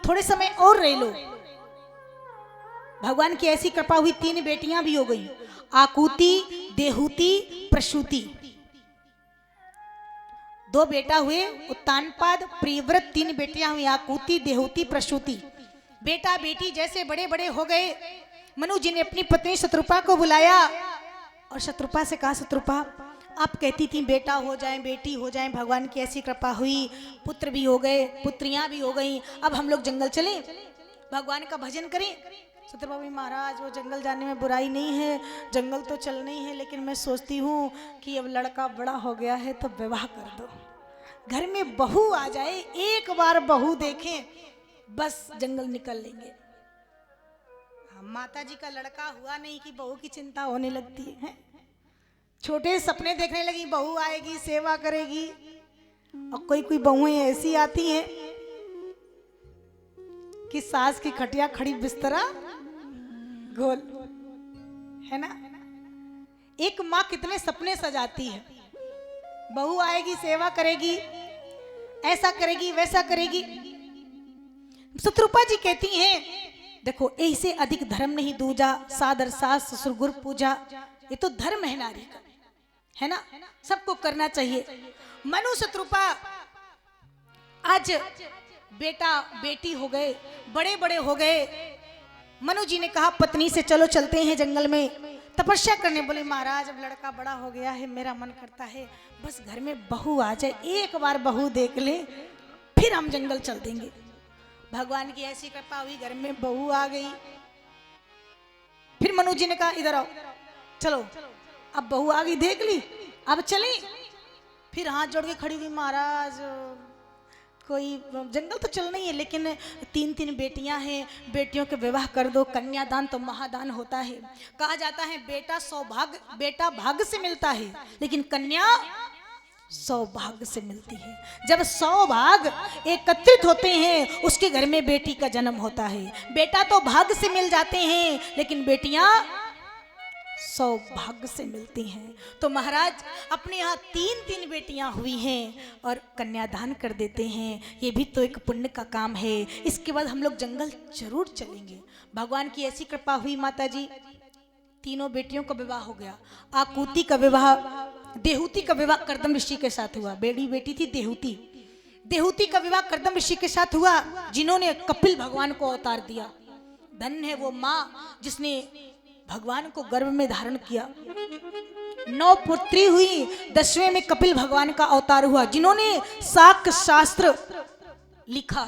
थोड़े समय और रह लो। भगवान की ऐसी कृपा हुई, 3 बेटियां भी हो गई, आकुति, देहूति, प्रसूति। 2 बेटा हुए, उत्तानपाद, प्रियव्रत। 3 बेटियां हुई, आकुति, देहूति, प्रसूति। बेटा बेटी जैसे बड़े बड़े हो गए, मनु जी ने अपनी पत्नी शत्रुपा को बुलाया और शत्रुपा से कहा, शत्रुपा आप कहती थी बेटा हो जाए, बेटी हो जाए, भगवान की ऐसी कृपा हुई, पुत्र भी हो गए, पुत्रियां भी हो गई, अब हम लोग जंगल चलें, भगवान का भजन करें। शत्रुपा भी, महाराज वो जंगल जाने में बुराई नहीं है, जंगल तो चलना ही है, लेकिन मैं सोचती हूँ कि अब लड़का बड़ा हो गया है तो विवाह कर दो, घर में बहू आ जाए, एक बार बहू देखें, बस जंगल निकल लेंगे। माता जी का लड़का हुआ नहीं कि बहू की चिंता होने लगती है। छोटे सपने देखने लगी, बहू आएगी, सेवा करेगी। और कोई कोई बहुएं ऐसी आती हैं कि सास की खटिया खड़ी बिस्तरा गोल, है ना। एक माँ कितने सपने सजाती है, बहू आएगी, सेवा करेगी, ऐसा करेगी, वैसा करेगी। शत्रुपा जी कहती हैं, देखो ऐसे अधिक धर्म नहीं दूजा, सादर सास ससुर गुरु पूजा, ये तो धर्म है नारी का, है ना, सबको करना चाहिए। मनु शत्रुपा आज बेटा बेटी हो गए, बड़े बड़े हो गए। मनु जी ने कहा पत्नी से, चलो चलते हैं जंगल में तपस्या करने। बोले महाराज अब लड़का बड़ा हो गया है, मेरा मन करता है बस घर में बहू आ जाए, एक बार बहू देख ले फिर हम जंगल चल देंगे। भगवान की ऐसी कृपा हुई, घर में बहू आ गई। फिर मनु जी ने कहा इधर आओ, चलो अब बहू आ गई, देख ली, अब चले। फिर हाथ जोड़ के खड़ी हुई, महाराज कोई जंगल तो चलना ही है, लेकिन 3 बेटियां हैं, बेटियों के विवाह कर दो, कन्यादान तो महादान होता है। कहा जाता है बेटा सौभाग्य, बेटा भाग्य से मिलता है, लेकिन कन्या सौभाग्य से मिलती है। जब सौभाग्य एकत्रित होते हैं उसके घर में बेटी का जन्म होता है। बेटा तो भाग्य से मिल जाते हैं, लेकिन बेटियां सौभाग्य से मिलती हैं। तो महाराज अपने यहाँ 3 बेटियां हुई हैं और कन्यादान कर देते हैं, ये भी तो एक पुण्य का काम है। इसके बाद हम लोग जंगल जरूर चलेंगे। भगवान की ऐसी कृपा हुई, माता जी 3 बेटियों का विवाह हो गया। आकुति का विवाह, देहूति का विवाह कर्दम ऋषि के साथ हुआ। बेड़ी बेटी थी देहूति, देहूति का विवाह कर्दम ऋषि के साथ हुआ, जिन्होंने कपिल भगवान को अवतार दिया। धन्य है वो माँ जिसने भगवान को गर्भ में धारण किया। 9 पुत्री हुई, 10वें में कपिल भगवान का अवतार हुआ, जिन्होंने शाक्य शास्त्र लिखा।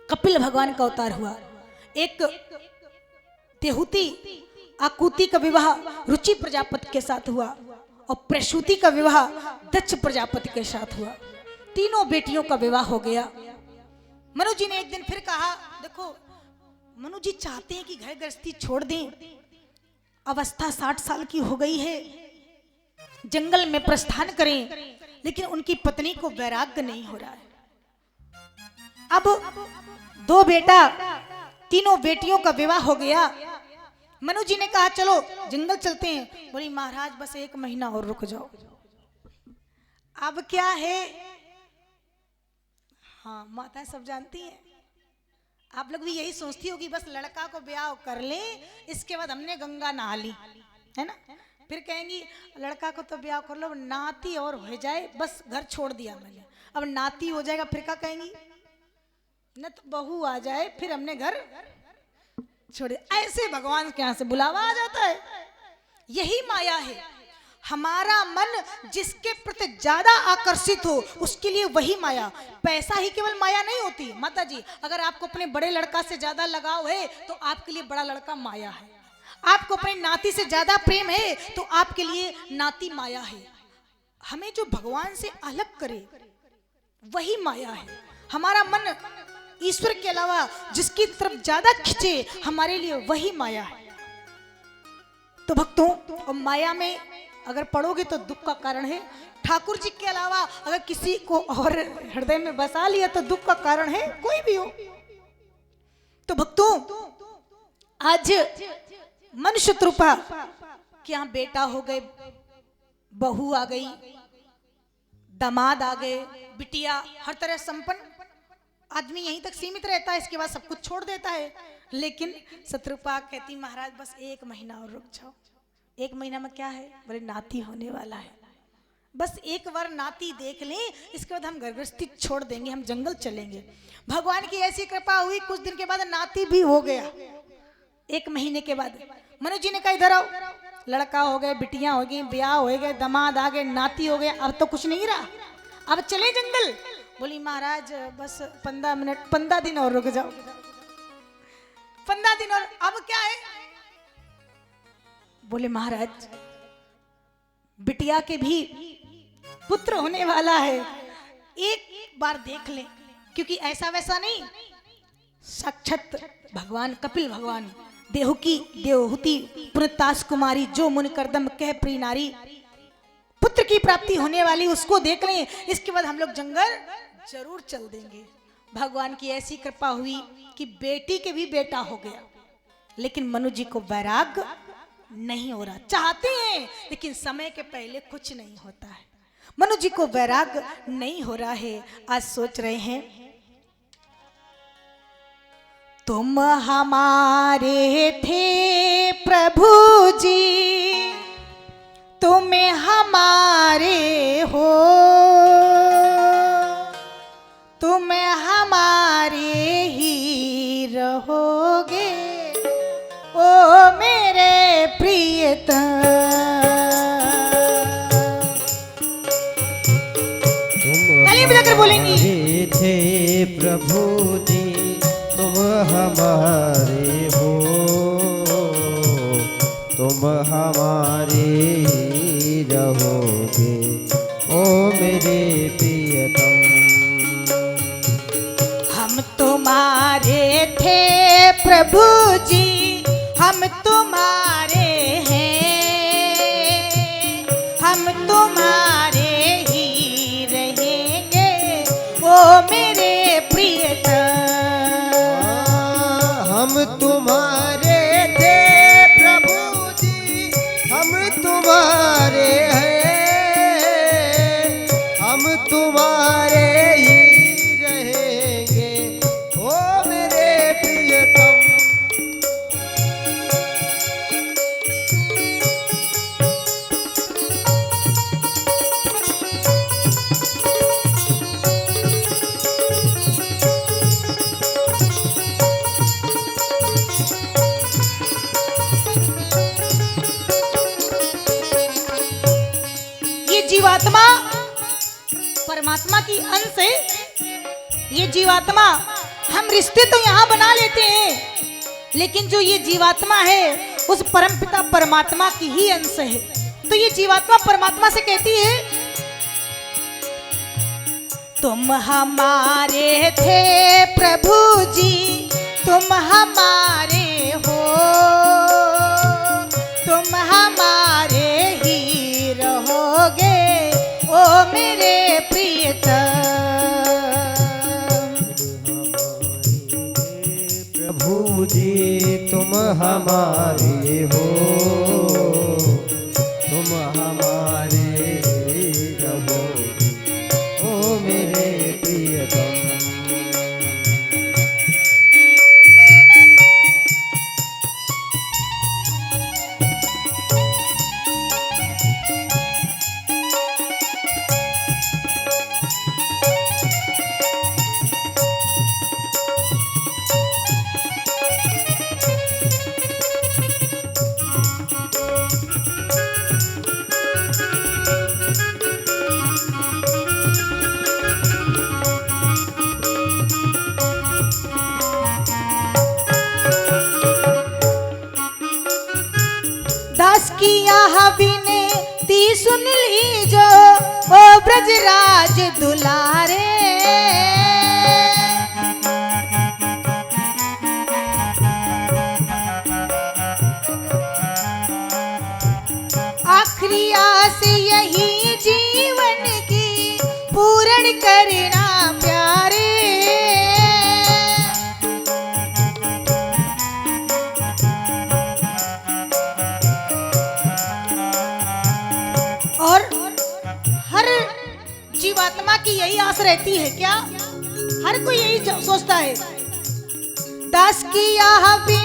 कपिल भगवान का अवतार हुआ। एक देहूति आकुति का विवाह रुचि प्रजापति के साथ हुआ और प्रसूति का विवाह दक्ष प्रजापति के साथ हुआ। 3 बेटियों का विवाह हो गया। मनु जी ने एक दिन फिर कहा, देखो मनु जी चाहते हैं कि घर गृहस्थी छोड़ दें, अवस्था 60 साल की हो गई है, जंगल में प्रस्थान करें, लेकिन उनकी पत्नी को वैराग्य नहीं हो रहा है। अब 2 बेटा 3 बेटियों का विवाह हो गया। मनु जी ने कहा चलो जंगल चलते हैं। बोली महाराज बस 1 महीना और रुक जाओ। अब क्या है, हाँ माताएं सब जानती हैं, आप लोग भी यही सोचती होगी बस लड़का को ब्याह कर ले, इसके बाद हमने गंगा नहा ली, है ना। फिर कहेंगी लड़का को तो ब्याह कर लो, नाती और हो जाए, बस घर छोड़ दिया मैंने, अब नाती हो जाएगा फिर क्या कहेंगी, न तो बहू आ जाए फिर हमने घर छोड़े। ऐसे भगवान के यहाँ से बुलावा आ जाता है। यही माया है। हमारा मन जिसके प्रति ज्यादा आकर्षित हो उसके लिए वही माया। पैसा ही केवल माया नहीं होती माता जी। अगर आपको अपने बड़े लड़का से ज्यादा लगाव है तो आपके लिए बड़ा लड़का माया है। आपको अपने नाती से ज्यादा प्रेम है तो आपके लिए नाती माया है। हमें जो भगवान से अलग करे वही माया है। हमारा मन ईश्वर के अलावा जिसकी तरफ ज्यादा खिंचे हमारे लिए वही माया है। तो भक्तों, और माया में अगर पढ़ोगे तो दुख का कारण है। ठाकुर जी के अलावा अगर किसी को और हृदय में बसा लिया तो दुख का कारण है, कोई भी हो। तो भक्तों, आज मन शत्रुपा के यहाँ बेटा हो गए, बहू आ गई, दामाद आ गए, बिटिया हर तरह संपन्न। आदमी यहीं तक सीमित रहता है, इसके बाद सब कुछ छोड़ देता है। लेकिन शत्रुपा कहती महाराज बस 1 महीना और रुक जाओ। 1 महीना में क्या है? बोले नाती होने वाला है, बस एक बार नाती देख लें, इसके बाद हम गर्भस्थी छोड़ देंगे, हम जंगल चलेंगे। भगवान की ऐसी कृपा हुई, कुछ दिन के बाद नाती भी हो गया। 1 महीने के बाद मनु जी ने कहा इधर आओ, लड़का हो गए, बिटियां हो गई, ब्याह हो गए, दामाद आ गए, नाती हो गए, अब तो कुछ नहीं रहा, अब चले जंगल। बोली महाराज बस 15 दिन और रुक जाओ, 15 दिन और। अब क्या है? बोले महाराज बिटिया के भी पुत्र होने वाला है, एक बार देख लें, क्योंकि ऐसा वैसा नहीं, साक्षात भगवान कपिल भगवान देवकी देवहूति पुनतास कुमारी जो मुन करदम कह प्रिय नारी, पुत्र की प्राप्ति होने वाली, उसको देख लें, इसके बाद हम लोग जंगल जरूर चल देंगे। भगवान की ऐसी कृपा हुई कि बेटी के भी बेटा हो गया, लेकिन मनु जी को वैराग्य नहीं हो रहा। चाहते हैं लेकिन समय के पहले कुछ नहीं होता है। मनु जी को वैराग्य नहीं हो रहा है। आज सोच रहे हैं तुम हमारे थे प्रभु जी, तुम हमारे हो, तुम हमारे ही रहोगे ओ मेरे प्रियतम। ताली बजाकर बोलेंगी थे प्रभु जी तुम हमारे हो, तुम हमारे ही रहोगे ओ मेरे प्रियतम। हम तुम्हारे थे प्रभु जी, हम तुम्हारे हैं, हम तुम्हारे ही रहेंगे ओ मेरे प्रियतम। हम तुम्हारे थे प्रभु जी, हम तुम्हारे हैं, हम तुम्हारे ही रहेंगे ओ मेरे प्रियतम। जीवात्मा परमात्मा की अंश है। ये जीवात्मा हम रिश्ते तो यहाँ बना लेते हैं, लेकिन जो ये जीवात्मा है उस परमपिता परमात्मा की ही अंश है। तो ये जीवात्मा परमात्मा से कहती है तुम हमारे थे प्रभु जी, तुम हमारे हो, तुम हमारे ही रहोगे ओ मेरे प्रियतम। प्रभु जी तुम हमारे हो, तुम हमारे रहोगे ओ मेरे प्रियतम। दास किया विनती सुन लीजो ओ ब्रजराज दुलारे, आखिरी आस यही जीवन की पूर्ण करना प्यारे। और हर जीवात्मा की यही आस रहती है क्या? हर कोई यही सोचता है। दास की यह